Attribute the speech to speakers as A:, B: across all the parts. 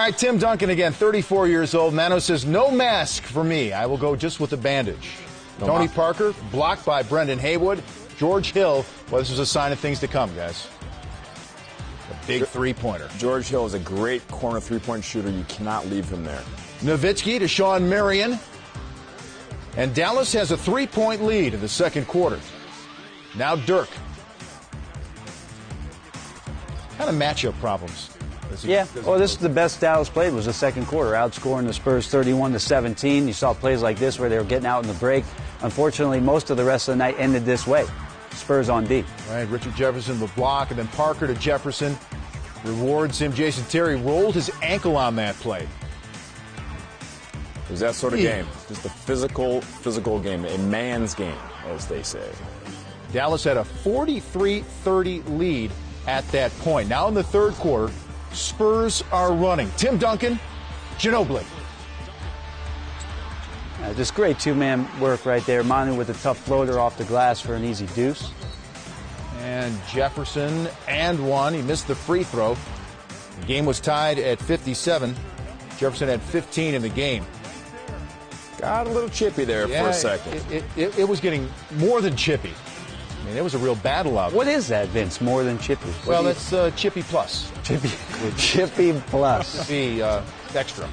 A: right, Tim Duncan again, 34 years old. Mano says, no mask for me. I will go just with a bandage. Tony Parker, blocked by Brendan Haywood. George Hill, well, this was a sign of things to come, guys. A big three-pointer.
B: George Hill is a great corner three-point shooter. You cannot leave him there.
A: Nowitzki to Sean Marion. And Dallas has a three-point lead in the second quarter. Now Dirk. Kind of matchup problems.
C: Yeah, well, this is the best Dallas played was the second quarter, outscoring the Spurs 31-17. You saw plays like this where they were getting out in the break. Unfortunately, most of the rest of the night ended this way. Spurs on D.
A: Right, Richard Jefferson the block, and then Parker to Jefferson. Rewards him. Jason Terry rolled his ankle on that play.
B: It was that sort of game. Just a physical game, a man's game, as they say.
A: Dallas had a 43-30 lead at that point. Now in the third quarter, Spurs are running. Tim Duncan, Ginobili.
C: Just great two-man work right there. Manu with a tough floater off the glass for an easy deuce.
A: And Jefferson and one. He missed the free throw. The game was tied at 57. Jefferson had 15 in the game.
B: Got a little chippy there for a second.
A: It was getting more than chippy. I mean, it was a real battle out there.
C: What is that, Vince? More than chippy?
A: Well, that's chippy plus.
C: Chippy plus.
A: Chippy extra.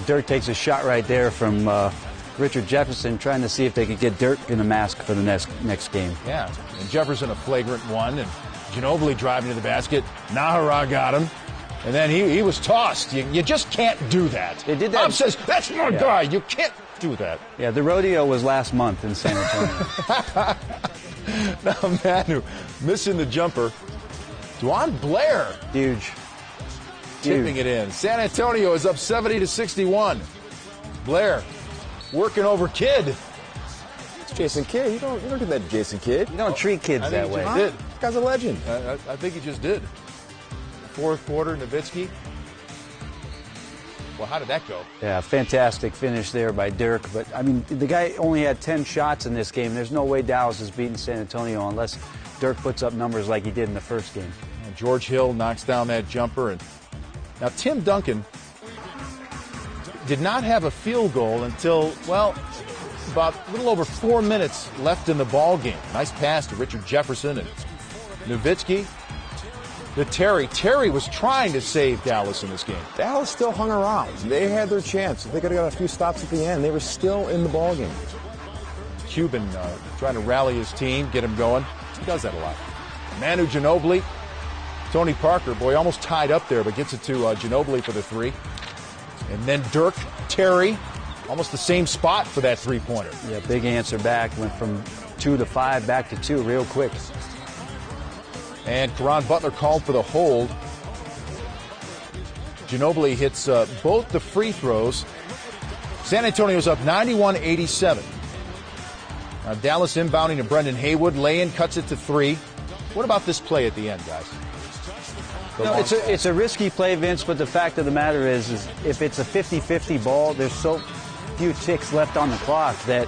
C: Dirk takes a shot right there from Richard Jefferson, trying to see if they could get Dirk in a mask for the next game.
A: Yeah, and Jefferson a flagrant one, and Ginobili driving to the basket. Nahara got him, and then he was tossed. You just can't do that.
C: They did that.
A: Bob says, that's my guy. You can't do that.
C: Yeah, the rodeo was last month in San Antonio.
A: Now Manu missing the jumper. Dwan Blair.
C: Huge.
A: Tipping it in. San Antonio is up 70-61. Blair working over Kidd.
B: It's Jason Kidd. You don't do that to Jason Kidd.
C: You don't treat kids that way.
A: Did.
B: This guy's a legend.
A: I think he just did. Fourth quarter, Nowitzki. Well, how did that go?
C: Yeah, fantastic finish there by Dirk. But, I mean, the guy only had 10 shots in this game. There's no way Dallas is beating San Antonio unless Dirk puts up numbers like he did in the first game.
A: And George Hill knocks down that jumper. And now Tim Duncan did not have a field goal until, well, about a little over 4 minutes left in the ball game. Nice pass to Richard Jefferson and Nowitzki. The Terry was trying to save Dallas in this game.
B: Dallas still hung around. They had their chance. If they could have got a few stops at the end, they were still in the ball game.
A: Cuban trying to rally his team, get him going. He does that a lot. Manu Ginobili, Tony Parker, boy, almost tied up there, but gets it to Ginobili for the three. And then Dirk, Terry, almost the same spot for that three-pointer.
C: Yeah, big answer back. Went from 2 to 5, back to 2 real quick.
A: And Caron Butler called for the hold. Ginobili hits both the free throws. San Antonio's up 91-87. Now Dallas inbounding to Brendan Haywood. Lay-in cuts it to 3. What about this play at the end, guys?
C: No, it's a risky play, Vince, but the fact of the matter is if it's a 50-50 ball, there's so few ticks left on the clock that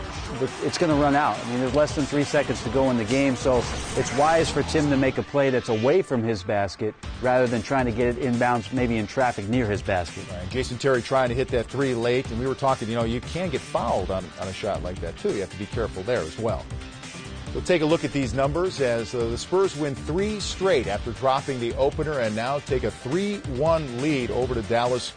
C: it's going to run out. I mean, there's less than 3 seconds to go in the game, so it's wise for Tim to make a play that's away from his basket rather than trying to get it inbounds, maybe in traffic near his basket.
A: Right. Jason Terry trying to hit that 3 late, and we were talking, you can get fouled on a shot like that, too. You have to be careful there as well. We'll take a look at these numbers as the Spurs win 3 straight after dropping the opener and now take a 3-1 lead over to Dallas